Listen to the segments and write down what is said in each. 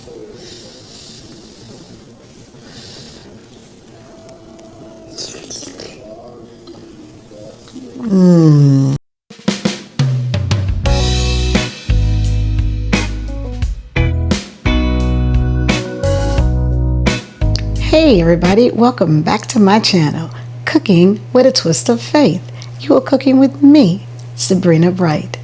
Hey everybody, welcome back to my channel, Cooking with a Twist of Faith. You are cooking with me, Sabrina Bright.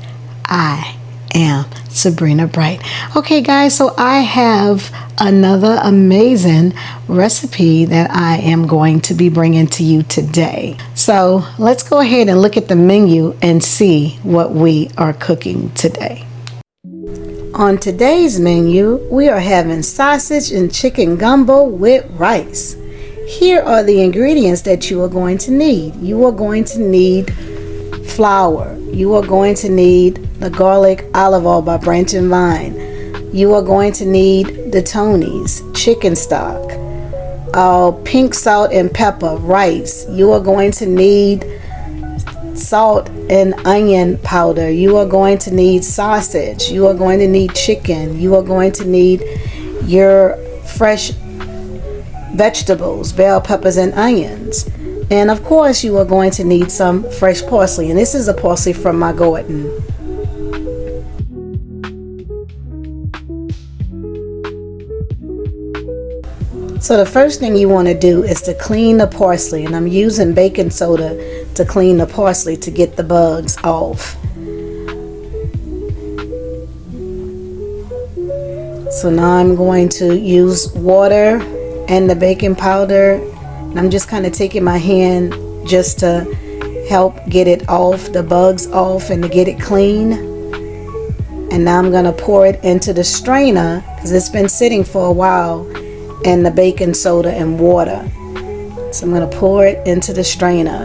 I am Sabrina Bright. Okay guys, so I have another amazing recipe that I am going to be bringing to you today. So let's go ahead and look at the menu and see what we are cooking today. On today's menu, we are having sausage and chicken gumbo with rice. Here are the ingredients that you are going to need. You are going to need flour. You are going to need the garlic olive oil by Branch and Vine. You are going to need the Tony's chicken stock, pink salt and pepper, rice. You are going to need salt and onion powder. You are going to need sausage. You are going to need chicken. You are going to need your fresh vegetables, bell peppers and onions. And of course you are going to need some fresh parsley. And this is a parsley from my garden. So the first thing you want to do is to clean the parsley, and I'm using baking soda to clean the parsley to get the bugs off. So now I'm going to use water and the baking powder, and I'm just kind of taking my hand just to help get it off, the bugs off, and to get it clean. And now I'm going to pour it into the strainer because it's been sitting for a while and the baking soda and water. So I'm going to pour it into the strainer,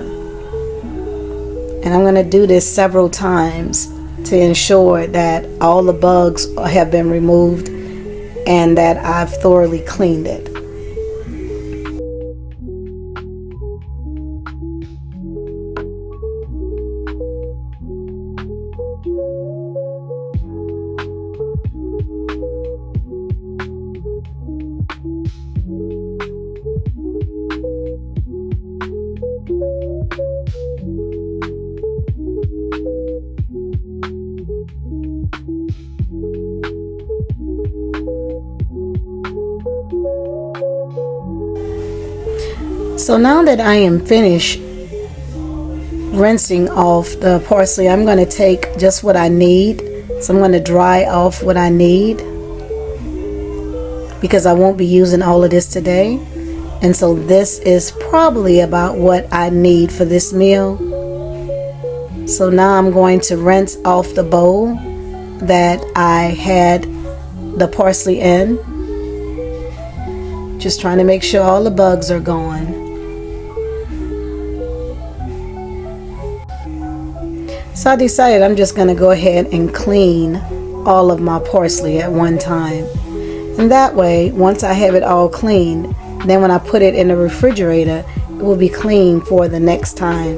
and I'm going to do this several times to ensure that all the bugs have been removed and that I've thoroughly cleaned it. So now that I am finished rinsing off the parsley, I'm going to take just what I need. So I'm going to dry off what I need because I won't be using all of this today. And so this is probably about what I need for this meal. So now I'm going to rinse off the bowl that I had the parsley in. Just trying to make sure all the bugs are gone. So I decided I'm just going to go ahead and clean all of my parsley at one time. And that way, once I have it all cleaned, then when I put it in the refrigerator, it will be clean for the next time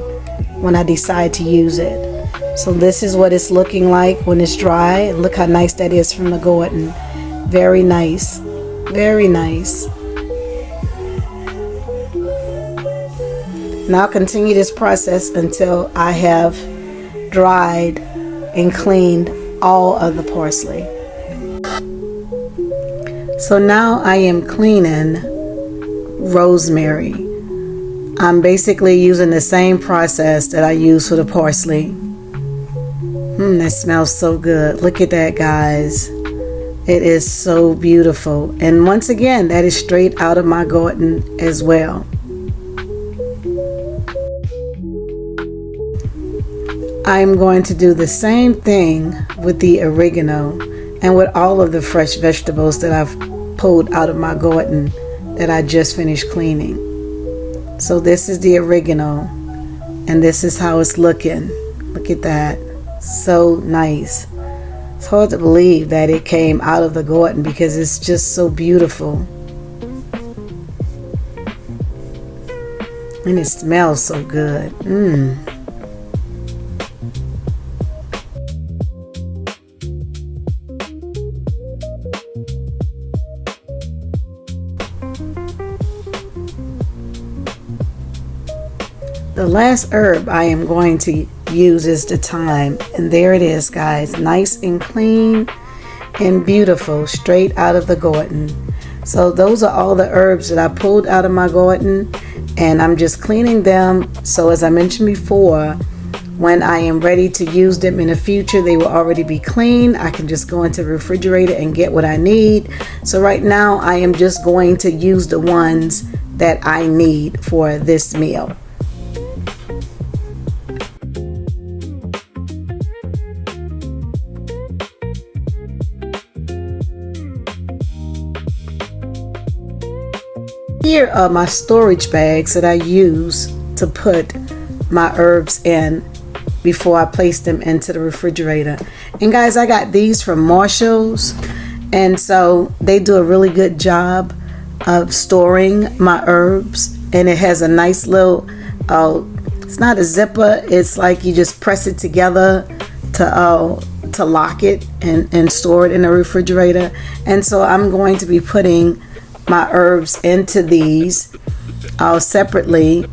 when I decide to use it. So this is what it's looking like when it's dry. And look how nice that is from the garden. Very nice. Very nice. Now I'll continue this process until I have dried and cleaned all of the parsley. So now I am cleaning rosemary. I'm basically using the same process that I use for the parsley. That smells so good. Look at that, guys. It is so beautiful. And once again, that is straight out of my garden as well. I'm going to do the same thing with the oregano and with all of the fresh vegetables that I've pulled out of my garden that I just finished cleaning. So this is the oregano, and this is how it's looking. Look at that. So nice. It's hard to believe that it came out of the garden because it's just so beautiful. And it smells so good. The last herb I am going to use is the thyme, and there it is, guys, nice and clean and beautiful, straight out of the garden. So those are all the herbs that I pulled out of my garden, and I'm just cleaning them. So as I mentioned before, when I am ready to use them in the future, they will already be clean. I can just go into the refrigerator and get what I need. So right now I am just going to use the ones that I need for this meal. Here are my storage bags that I use to put my herbs in before I place them into the refrigerator. And guys, I got these from Marshall's, and so they do a really good job of storing my herbs. And it has a nice little it's not a zipper, it's like you just press it together to lock it and store it in the refrigerator. And so I'm going to be putting my herbs into these separately,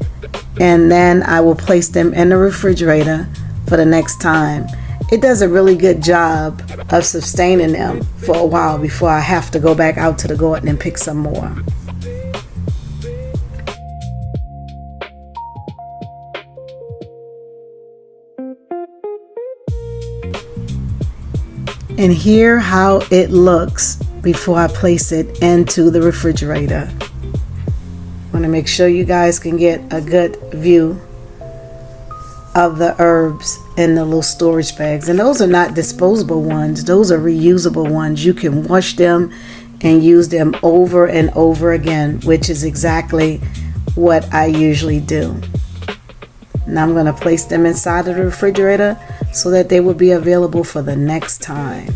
and then I will place them in the refrigerator for the next time. It does a really good job of sustaining them for a while before I have to go back out to the garden and pick some more. And here how it looks before I place it into the refrigerator. I want to make sure you guys can get a good view of the herbs in the little storage bags. And those are not disposable ones, those are reusable ones. You can wash them and use them over and over again, which is exactly what I usually do. Now I'm going to place them inside of the refrigerator so that they will be available for the next time.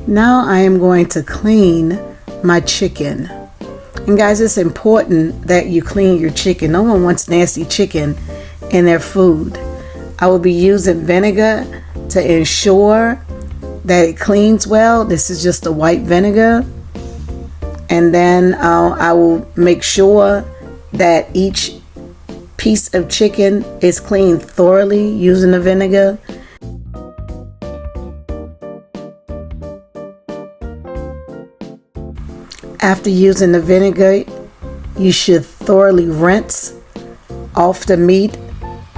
Now I am going to clean my chicken. And guys, it's important that you clean your chicken. No one wants nasty chicken in their food. I will be using vinegar to ensure that it cleans well. This is just a white vinegar. And then I will make sure that each piece of chicken is cleaned thoroughly using the vinegar. After using the vinegar, you should thoroughly rinse off the meat,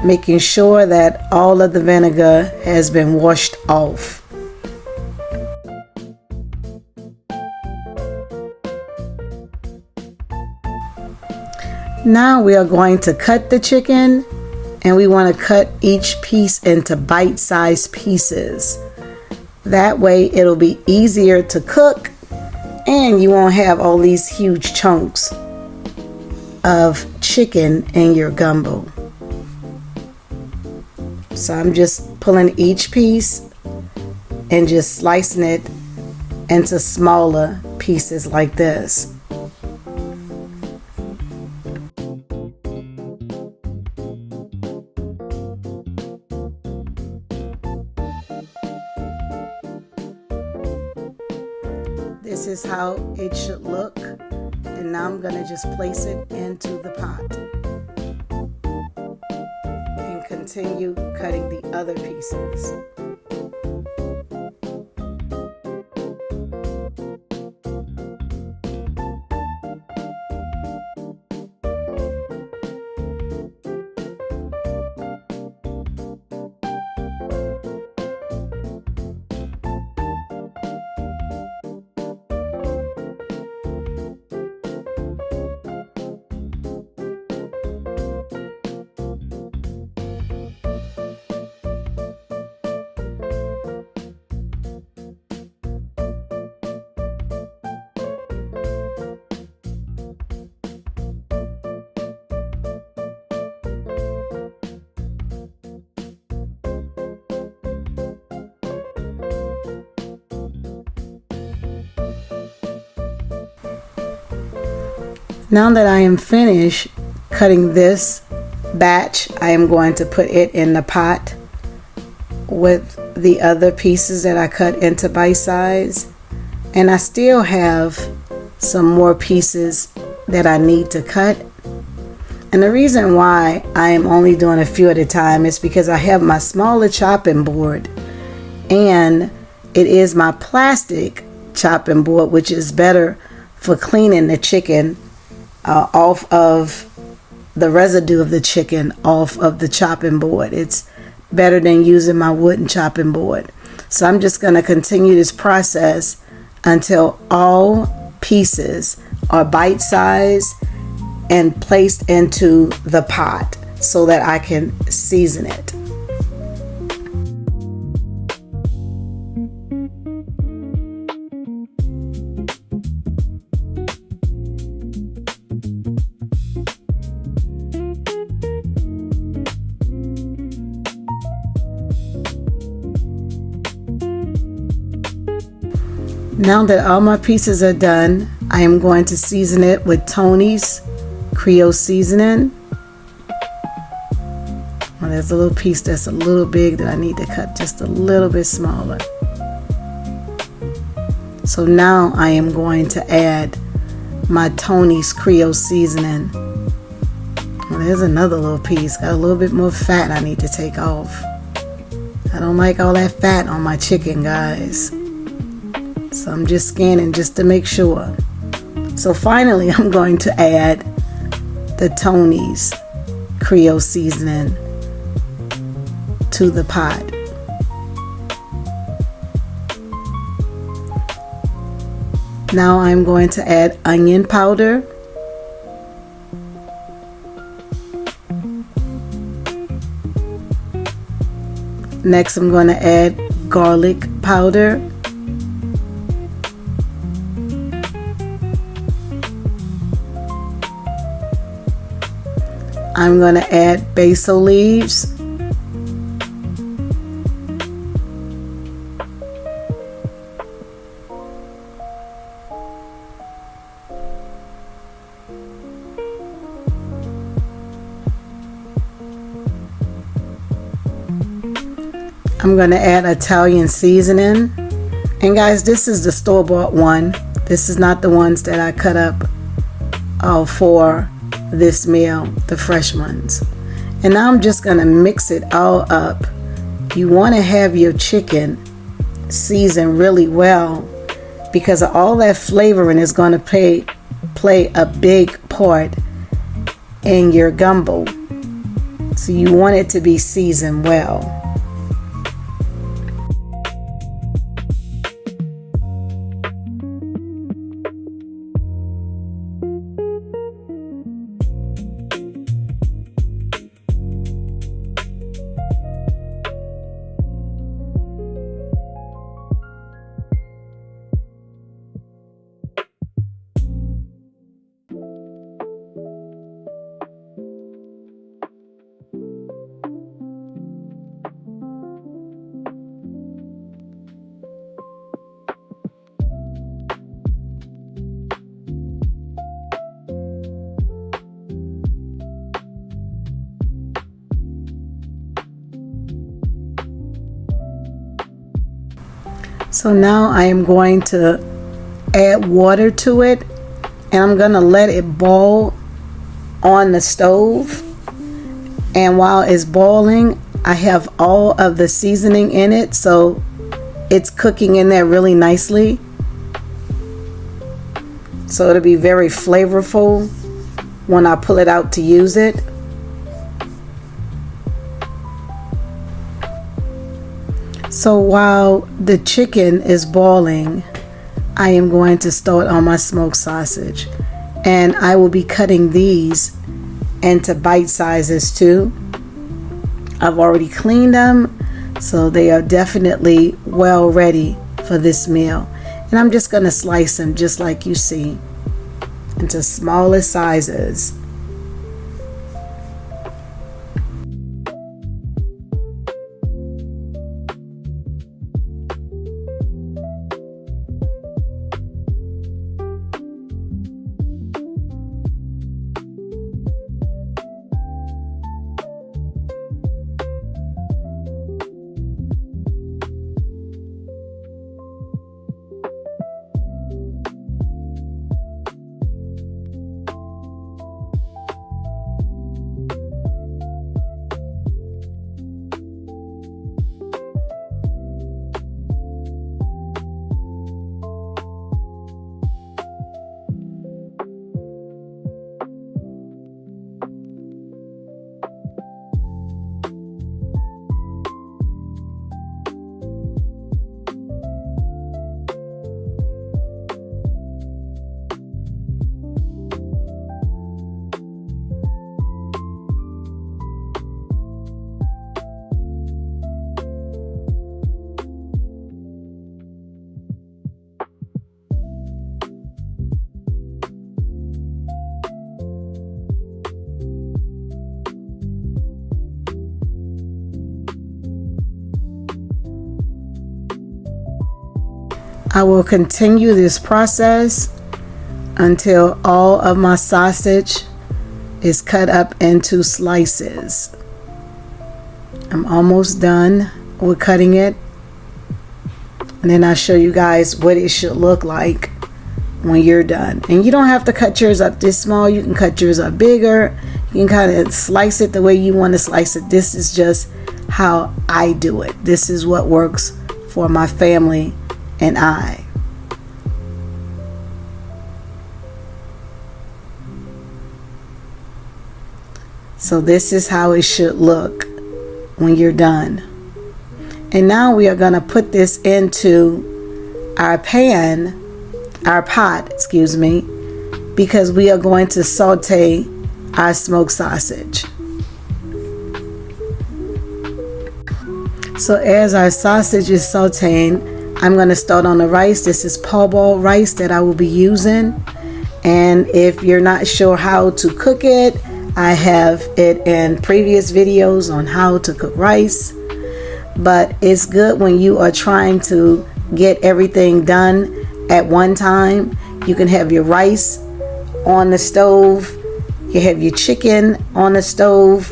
making sure that all of the vinegar has been washed off. Now we are going to cut the chicken, and we want to cut each piece into bite-sized pieces. That way it'll be easier to cook, and you won't have all these huge chunks of chicken in your gumbo. So I'm just pulling each piece and just slicing it into smaller pieces like this. This is how it should look, and now I'm going to just place it into the pot and continue cutting the other pieces. Now that I am finished cutting this batch, I am going to put it in the pot with the other pieces that I cut into bite size, and I still have some more pieces that I need to cut. And the reason why I am only doing a few at a time is because I have my smaller chopping board, and it is my plastic chopping board, which is better for cleaning the chicken off of the residue of the chicken off of the chopping board. It's better than using my wooden chopping board. So I'm just going to continue this process until all pieces are bite sized and placed into the pot so that I can season it. Now that all my pieces are done, I am going to season it with Tony's Creole seasoning. Well, there's a little piece that's a little big that I need to cut just a little bit smaller. So now I am going to add my Tony's Creole seasoning. Well, there's another little piece, got a little bit more fat I need to take off. I don't like all that fat on my chicken, guys. So I'm just scanning just to make sure. So finally, I'm going to add the Tony's Creole seasoning to the pot. Now I'm going to add onion powder. Next, I'm going to add garlic powder. I'm going to add basil leaves. I'm going to add Italian seasoning. And guys, this is the store-bought one. This is not the ones that I cut up for this meal, the fresh ones. And now I'm just going to mix it all up. You want to have your chicken seasoned really well because all that flavoring is going to play a big part in your gumbo. So you want it to be seasoned well. So now I am going to add water to it, and I'm going to let it boil on the stove. And while it's boiling, I have all of the seasoning in it, so it's cooking in there really nicely. So it'll be very flavorful when I pull it out to use it. So while the chicken is boiling, I am going to start on my smoked sausage. And I will be cutting these into bite sizes too. I've already cleaned them, so they are definitely well ready for this meal. And I'm just going to slice them just like you see into smaller sizes. I will continue this process until all of my sausage is cut up into slices. I'm almost done with cutting it, and then I'll show you guys what it should look like when you're done. And you don't have to cut yours up this small. You can cut yours up bigger. You can kind of slice it the way you want to slice it. This is just how I do it. This is what works for my family and I. So this is how it should look when you're done. And now we are going to put this into our pot, because we are going to saute our smoked sausage. So as our sausage is sauteing, I'm going to start on the rice. This is parboiled rice that I will be using. And if you're not sure how to cook it, I have it in previous videos on how to cook rice. But it's good when you are trying to get everything done at one time. You can have your rice on the stove, you have your chicken on the stove,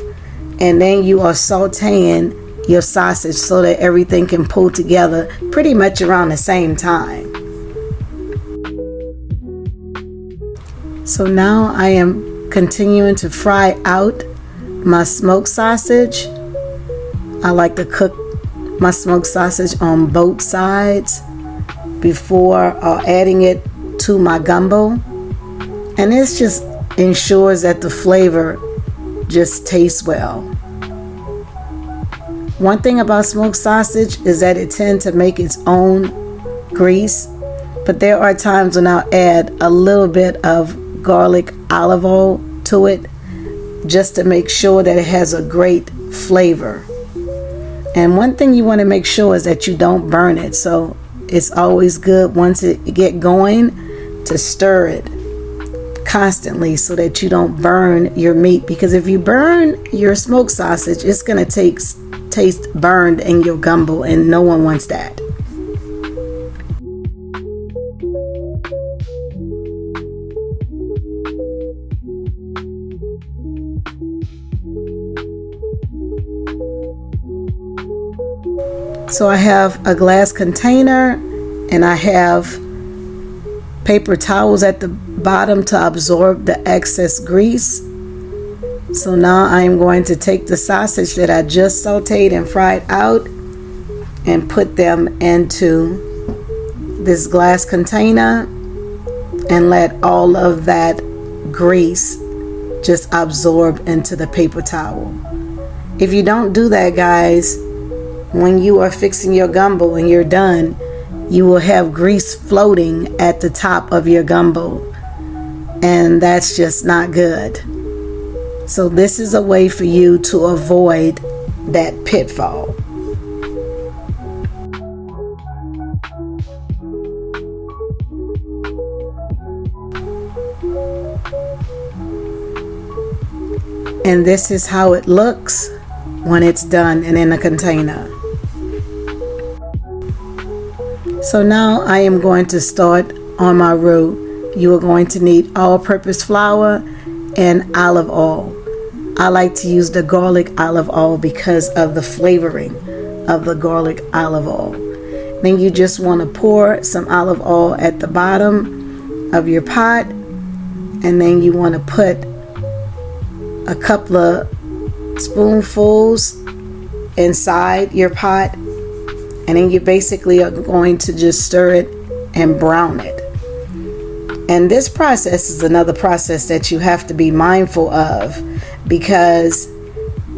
and then you are sauteing your sausage so that everything can pull together pretty much around the same time. So now I am continuing to fry out my smoked sausage. I like to cook my smoked sausage on both sides before adding it to my gumbo, and this just ensures that the flavor just tastes well. One thing about smoked sausage is that it tends to make its own grease, but there are times when I'll add a little bit of garlic olive oil to it just to make sure that it has a great flavor. And one thing you want to make sure is that you don't burn it. So it's always good once it get going to stir it constantly so that you don't burn your meat. Because if you burn your smoked sausage, it's going to taste burned in your gumbo, and no one wants that. So I have a glass container and I have paper towels at the bottom to absorb the excess grease. So now I'm going to take the sausage that I just sauteed and fried out and put them into this glass container and let all of that grease just absorb into the paper towel. If you don't do that, guys, when you are fixing your gumbo and you're done, you will have grease floating at the top of your gumbo, and that's just not good. So this is a way for you to avoid that pitfall. And this is how it looks when it's done and in a container. So now I am going to start on my roux. You are going to need all-purpose flour and olive oil. I like to use the garlic olive oil because of the flavoring of the garlic olive oil. Then you just want to pour some olive oil at the bottom of your pot, and then you want to put a couple of spoonfuls inside your pot, and then you basically are going to just stir it and brown it. And this process is another process that you have to be mindful of, because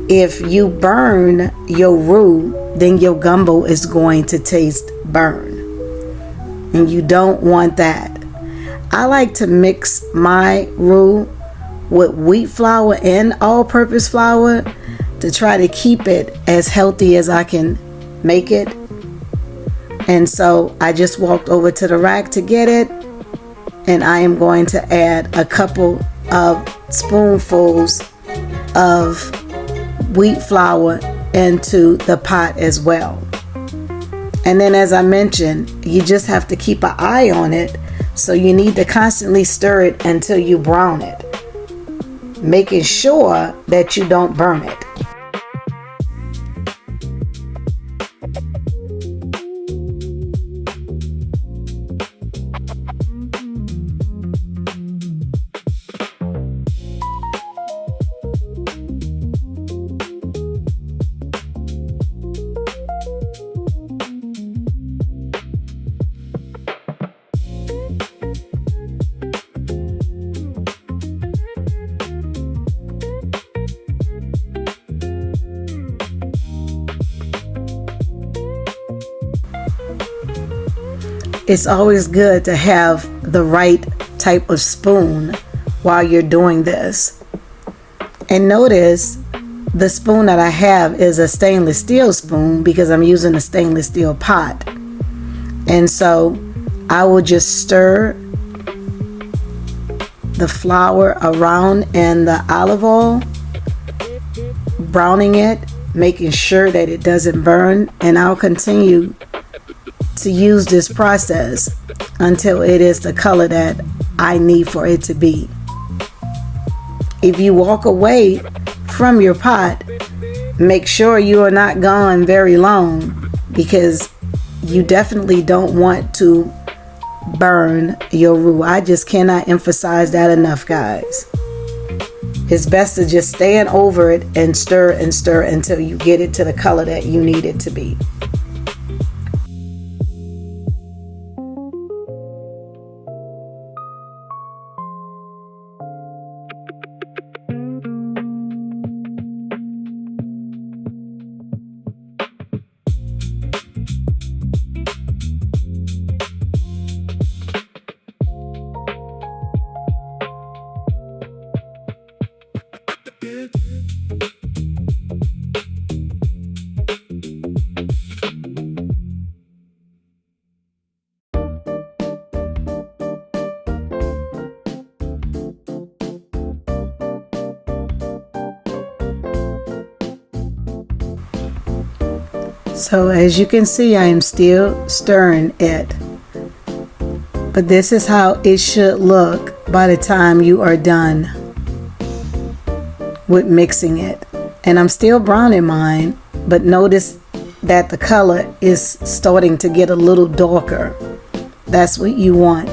if you burn your roux, then your gumbo is going to taste burned, and you don't want that. I like to mix my roux with wheat flour and all-purpose flour to try to keep it as healthy as I can make it. And so I just walked over to the rack to get it, and I am going to add a couple of spoonfuls of wheat flour into the pot as well. And then, as I mentioned, you just have to keep an eye on it. So you need to constantly stir it until you brown it, making sure that you don't burn it. It's always good to have the right type of spoon while you're doing this. And notice the spoon that I have is a stainless steel spoon because I'm using a stainless steel pot. And so I will just stir the flour around in the olive oil, browning it, making sure that it doesn't burn, and I'll continue to use this process until it is the color that I need for it to be. If you walk away from your pot, make sure you are not gone very long, because you definitely don't want to burn your roux. I just cannot emphasize that enough, guys. It's best to just stand over it and stir until you get it to the color that you need it to be. So as you can see, I am still stirring it. But this is how it should look by the time you are done with mixing it. And I'm still browning mine, but notice that the color is starting to get a little darker. That's what you want.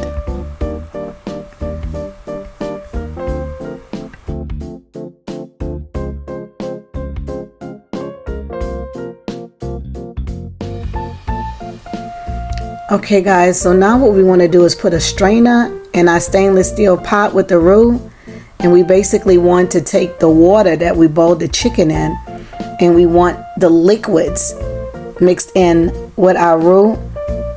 Okay guys, so now what we want to do is put a strainer in our stainless steel pot with the roux, and we basically want to take the water that we boiled the chicken in, and we want the liquids mixed in with our roux,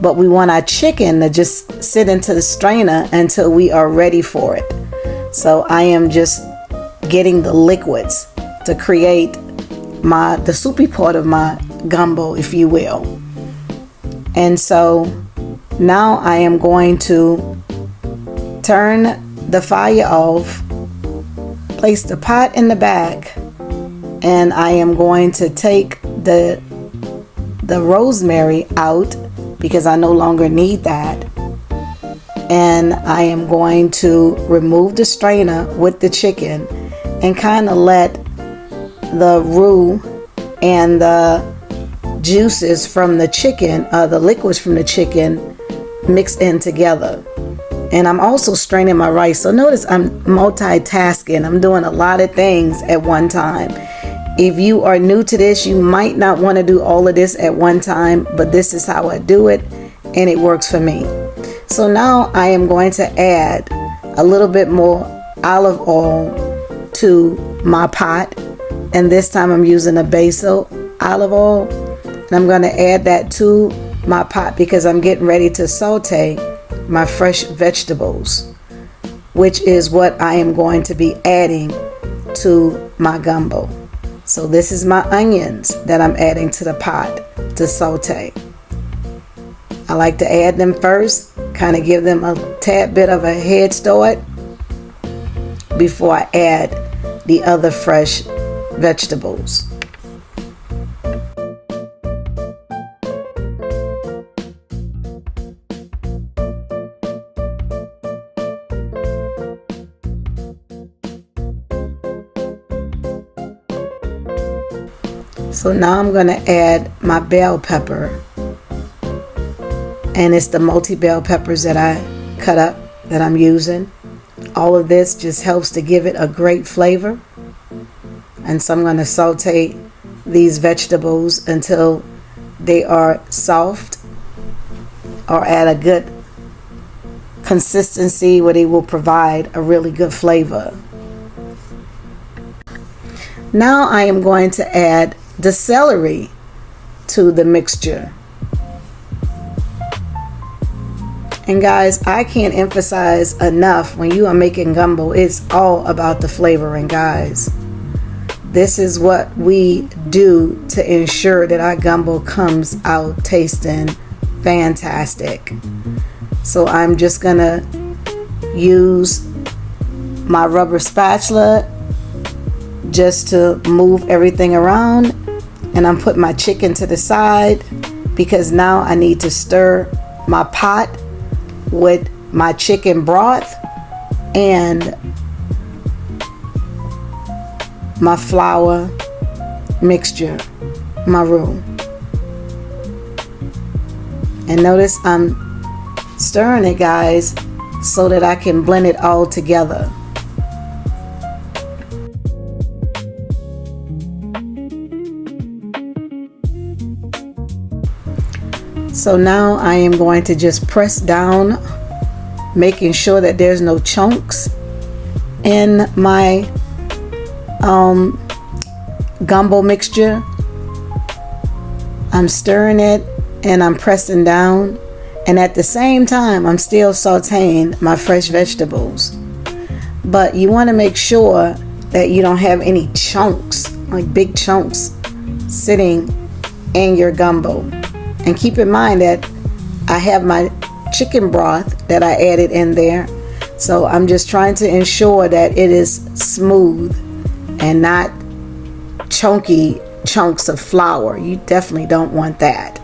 but we want our chicken to just sit into the strainer until we are ready for it. So I am just getting the liquids to create the soupy part of my gumbo, if you will. And so now I am going to turn the fire off, place the pot in the back, and I am going to take the rosemary out because I no longer need that. And I am going to remove the strainer with the chicken and kind of let the roux and the juices from the chicken, the liquids from the chicken, mix in together. And I'm also straining my rice. So notice I'm multitasking. I'm doing a lot of things at one time. If you are new to this, you might not want to do all of this at one time, but this is how I do it, and it works for me. So now I am going to add a little bit more olive oil to my pot, and this time I'm using a basil olive oil. And I'm going to add that to my pot because I'm getting ready to saute my fresh vegetables, which is what I am going to be adding to my gumbo. So this is my onions that I'm adding to the pot to saute. I like to add them first, kind of give them a tad bit of a head start before I add the other fresh vegetables. So now I'm going to add my bell pepper, and it's the multi-bell peppers that I cut up that I'm using. All of this just helps to give it a great flavor. And so I'm going to saute these vegetables until they are soft or at a good consistency where they will provide a really good flavor. Now I am going to add the celery to the mixture. And guys, I can't emphasize enough, when you are making gumbo, it's all about the flavoring, guys. This is what we do to ensure that our gumbo comes out tasting fantastic. So I'm just gonna use my rubber spatula just to move everything around, and I'm putting my chicken to the side because now I need to stir my pot with my chicken broth and my flour mixture, my roux. And notice I'm stirring it, guys, so that I can blend it all together. So now I am going to just press down, making sure that there's no chunks in my gumbo mixture. I'm stirring it and I'm pressing down, and at the same time I'm still sauteing my fresh vegetables. But you want to make sure that you don't have any chunks, like big chunks, sitting in your gumbo. And keep in mind that I have my chicken broth that I added in there, so I'm just trying to ensure that it is smooth and not chunky chunks of flour. You definitely don't want that.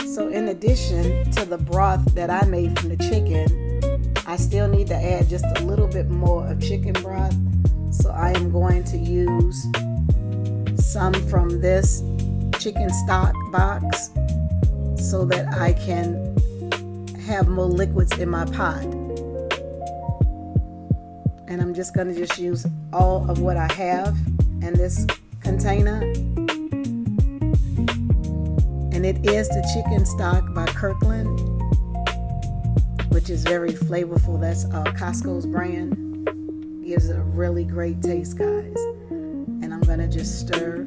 So in addition to the broth that I made from the chicken, I still need to add just a little bit more of chicken broth. So I am going to use some from this chicken stock box so that I can have more liquids in my pot. And I'm just going to just use all of what I have in this container. And it is the chicken stock by Kirkland, which is very flavorful. That's Costco's brand. Gives it a really great taste, guys. And I'm gonna just stir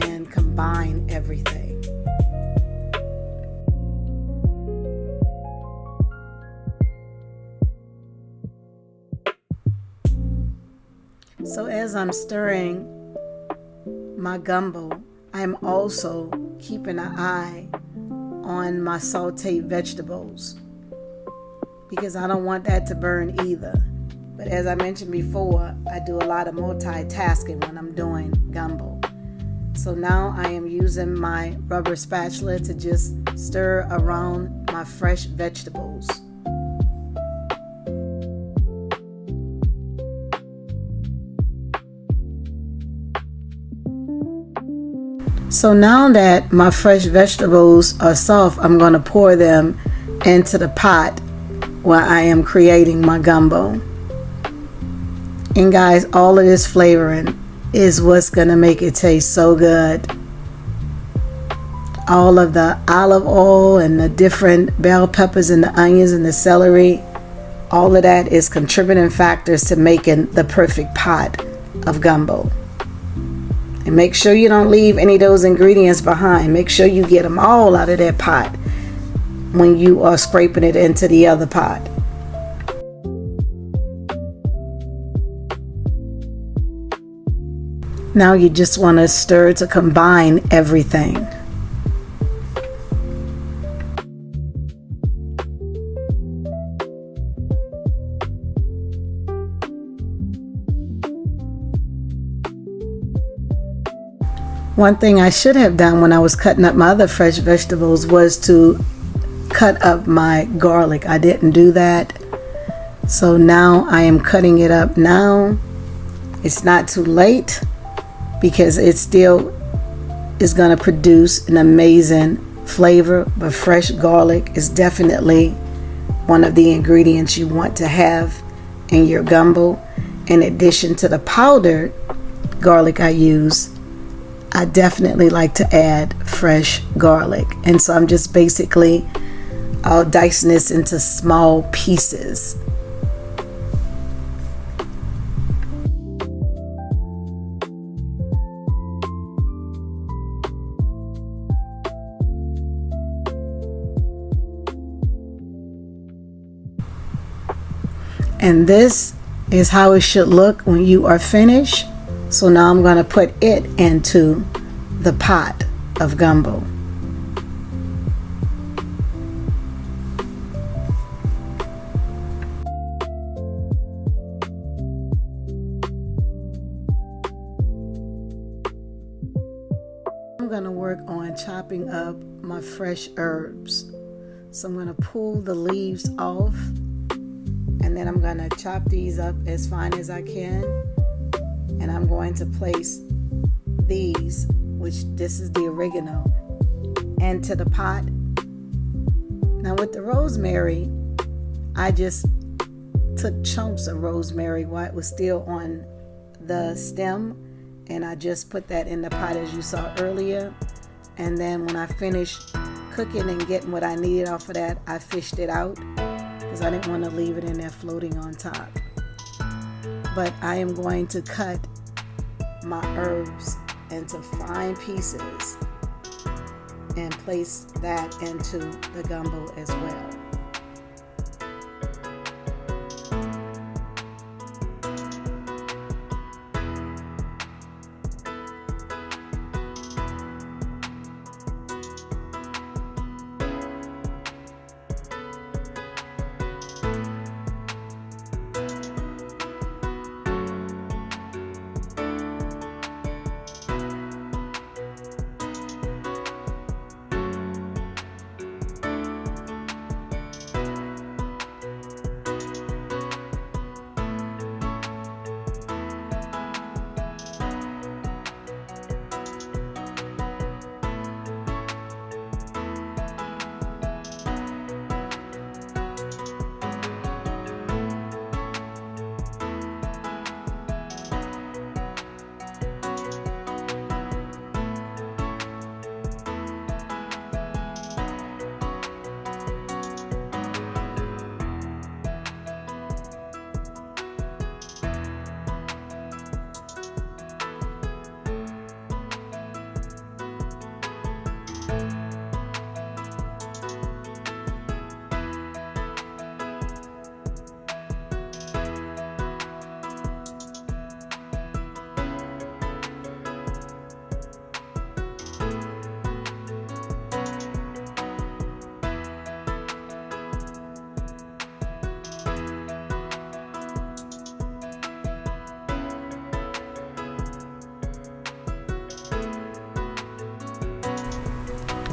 and combine everything. So as I'm stirring my gumbo, I'm also keeping an eye on my sauteed vegetables, because I don't want that to burn either. But as I mentioned before, I do a lot of multitasking when I'm doing gumbo. So now I am using my rubber spatula to just stir around my fresh vegetables. So now that my fresh vegetables are soft, I'm going to pour them into the pot where I am creating my gumbo. And guys, all of this flavoring is what's going to make it taste so good. All of the olive oil and the different bell peppers and the onions and the celery, all of that is contributing factors to making the perfect pot of gumbo. And make sure you don't leave any of those ingredients behind. Make sure you get them all out of that pot when you are scraping it into the other pot. Now you just want to stir to combine everything. One thing I should have done when I was cutting up my other fresh vegetables was to cut up my garlic. I didn't do that. So now I am cutting it up now. It's not too late because it still is going to produce an amazing flavor, but fresh garlic is definitely one of the ingredients you want to have in your gumbo. In addition to the powdered garlic I use, I definitely like to add fresh garlic. And so I'm just basically dicing this into small pieces. And this is how it should look when you are finished. So now I'm going to put it into the pot of gumbo. I'm going to work on chopping up my fresh herbs. So I'm going to pull the leaves off, and then I'm going to chop these up as fine as I can. And I'm going to place these, which this is the oregano, into the pot. Now with the rosemary, I just took chunks of rosemary while it was still on the stem, and I just put that in the pot as you saw earlier. And then when I finished cooking and getting what I needed off of that, I fished it out because I didn't want to leave it in there floating on top. But I am going to cut my herbs into fine pieces and place that into the gumbo as well.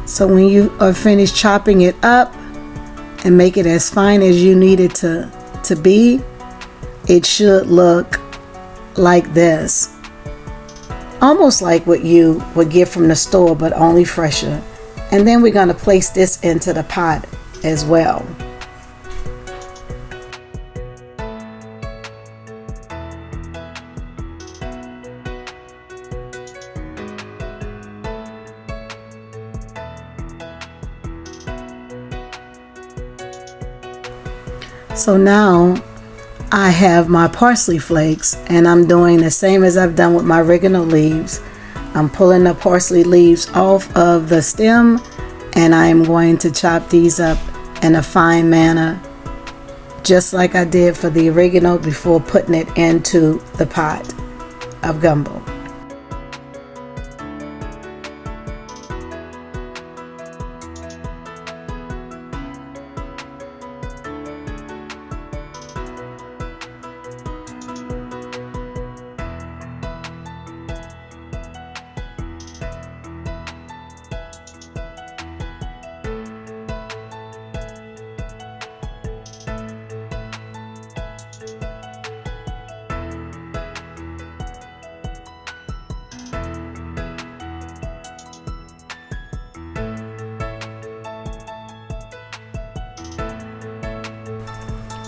So when you are finished chopping it up and make it as fine as you need it to be, it should look like this. Almost like what you would get from the store, but only fresher. And then we're going to place this into the pot as well. So now I have my parsley flakes, and I'm doing the same as I've done with my oregano leaves. I'm pulling the parsley leaves off of the stem, and I'm going to chop these up in a fine manner, just like I did for the oregano before putting it into the pot of gumbo.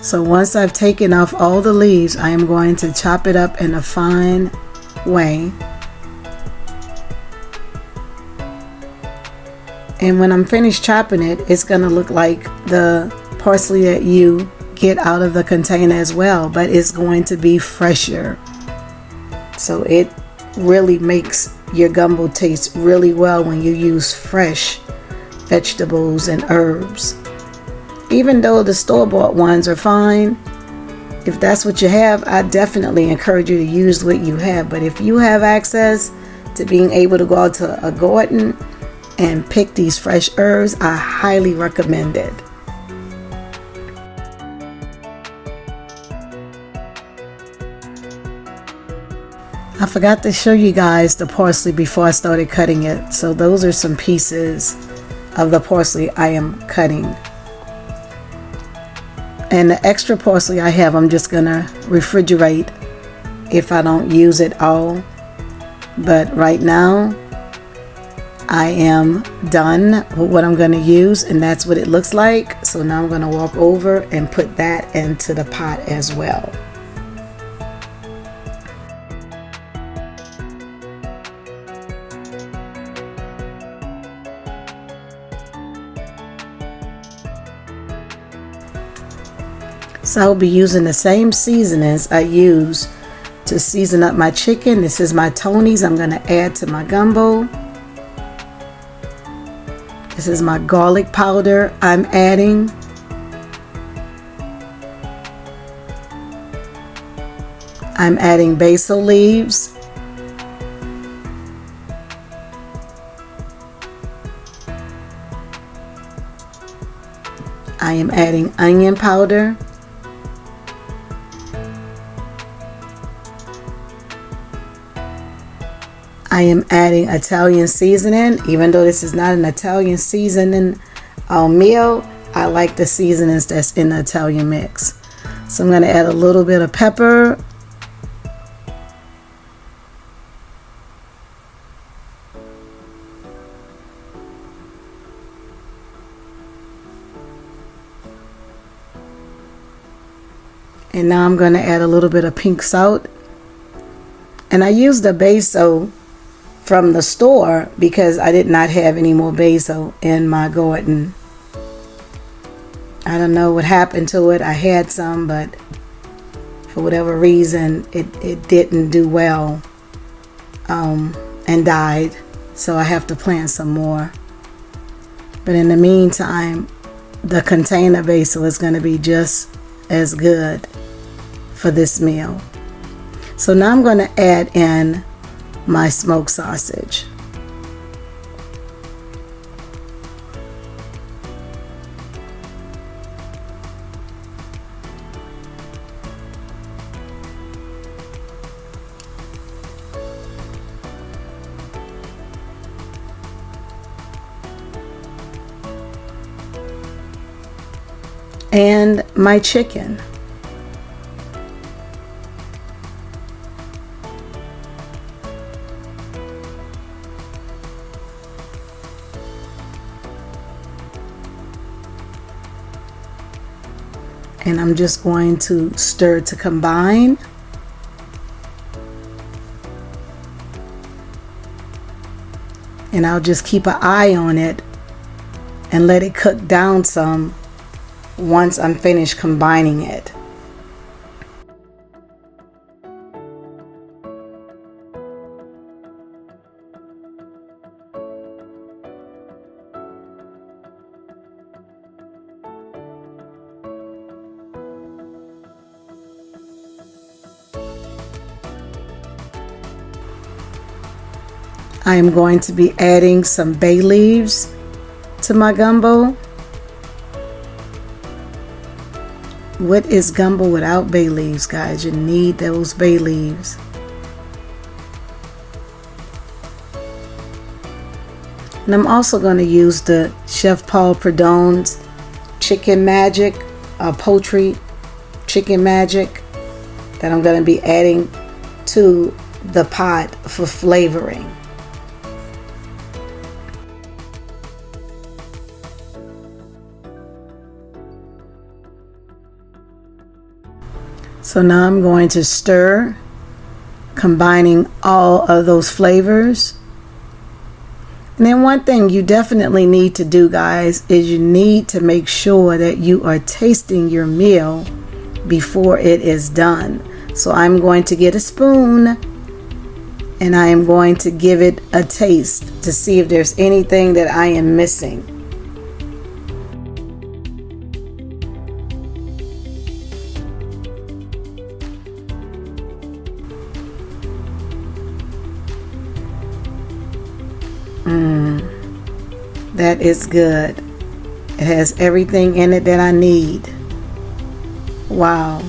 So once I've taken off all the leaves, I am going to chop it up in a fine way. And when I'm finished chopping it, it's going to look like the parsley that you get out of the container as well, but it's going to be fresher. So it really makes your gumbo taste really well when you use fresh vegetables and herbs. Even though the store-bought ones are fine, if that's what you have, I definitely encourage you to use what you have. But if you have access to being able to go out to a garden and pick these fresh herbs, I highly recommend it. I forgot to show you guys the parsley before I started cutting it. So those are some pieces of the parsley I am cutting. And the extra parsley I have, I'm just gonna refrigerate if I don't use it all. But right now, I am done with what I'm gonna use, and that's what it looks like. So now I'm gonna walk over and put that into the pot as well. So I'll be using the same seasonings I use to season up my chicken. This is my Tony's I'm going to add to my gumbo. This is my garlic powder I'm adding. I'm adding basil leaves. I am adding onion powder. I am adding Italian seasoning. Even though this is not an Italian seasoning meal, I like the seasonings that's in the Italian mix. So I'm going to add a little bit of pepper. And now I'm going to add a little bit of pink salt. And I used the basil from the store because I did not have any more basil in my garden. I don't know what happened to it. I had some, but for whatever reason, it didn't do well and died. So I have to plant some more. But in the meantime, the container basil is going to be just as good for this meal. So now I'm going to add in my smoked sausage. And my chicken. And I'm just going to stir to combine. And I'll just keep an eye on it and let it cook down some once I'm finished combining it. I am going to be adding some bay leaves to my gumbo. What is gumbo without bay leaves, guys? You need those bay leaves. And I'm also going to use the Chef Paul Prudhomme's Chicken Magic, poultry chicken magic, that I'm going to be adding to the pot for flavoring. So now I'm going to stir, combining all of those flavors. And then one thing you definitely need to do, guys, is you need to make sure that you are tasting your meal before it is done. So I'm going to get a spoon and I am going to give it a taste to see if there's anything that I am missing. That is good. It has everything in it that I need. Wow.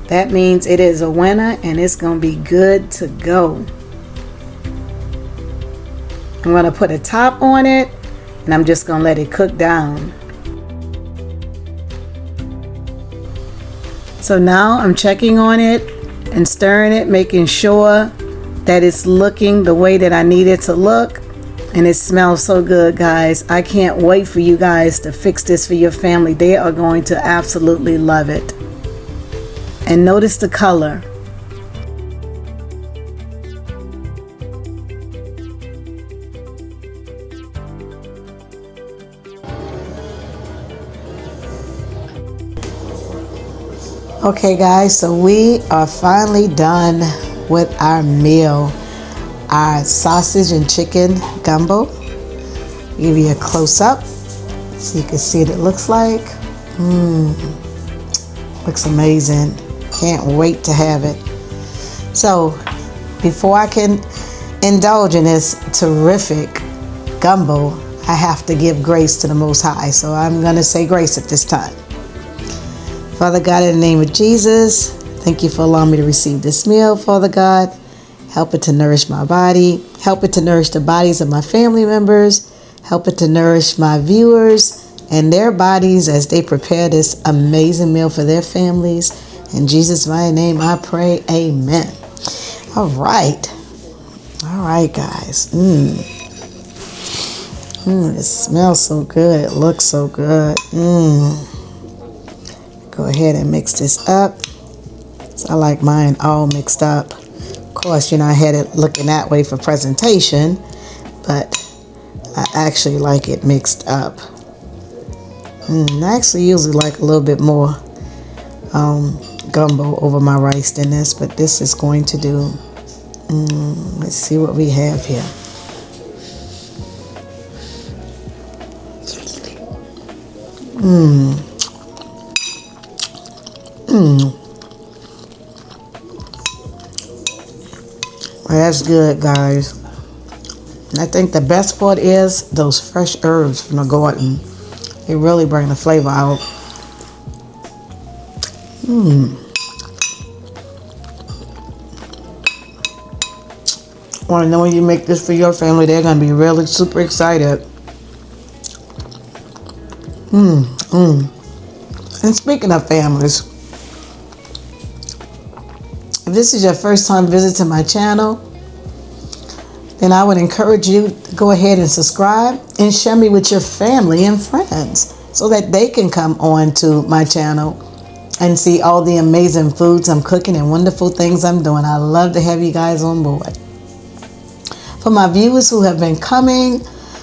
That means it is a winner and it's going to be good to go. I'm going to put a top on it and I'm just going to let it cook down. So now I'm checking on it and stirring it, making sure that it's looking the way that I need it to look. And it smells so good, guys. I can't wait for you guys to fix this for your family. They are going to absolutely love it. And notice the color. Okay, guys, so we are finally done with our meal. Our sausage and chicken gumbo. Give you a close-up so you can see what it looks like. Looks amazing. Can't wait to have it. So before I can indulge in this terrific gumbo, I have to give grace to the Most High. So I'm going to say grace at this time. Father God, in the name of Jesus, thank you for allowing me to receive this meal, Father God. Help it to nourish my body. Help it to nourish the bodies of my family members. Help it to nourish my viewers and their bodies as they prepare this amazing meal for their families. In Jesus' mighty name I pray, amen. All right, guys. It smells so good. It looks so good. Go ahead and mix this up. So I like mine all mixed up. Of course, I had it looking that way for presentation, but I actually like it mixed up. I actually usually like a little bit more gumbo over my rice than this, but this is going to do. Let's see what we have here. Well, that's good, guys. And I think the best part is those fresh herbs from the garden. They really bring the flavor out. I want to know when you make this for your family, they're going to be really super excited. And speaking of families, if this is your first time visiting my channel, then I would encourage you to go ahead and subscribe and share me with your family and friends so that they can come on to my channel and see all the amazing foods I'm cooking and wonderful things I'm doing. I love to have you guys on board. For my viewers who have been coming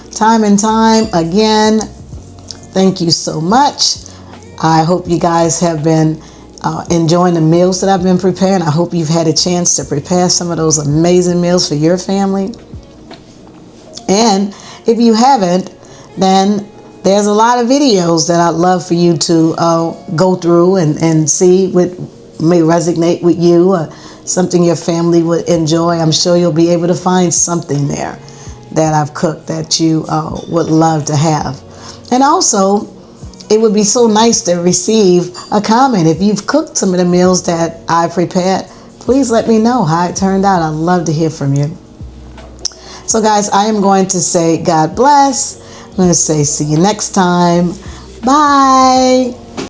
time and time again, thank you so much. I hope you guys have been enjoying the meals that I've been preparing. I hope you've had a chance to prepare some of those amazing meals for your family. And if you haven't, then there's a lot of videos that I'd love for you to go through and see what may resonate with you, or something your family would enjoy. I'm sure you'll be able to find something there that I've cooked that you would love to have. And also, it would be so nice to receive a comment. If you've cooked some of the meals that I prepared, please let me know how it turned out. I'd love to hear from you. So guys, I am going to say God bless. I'm going to say see you next time. Bye.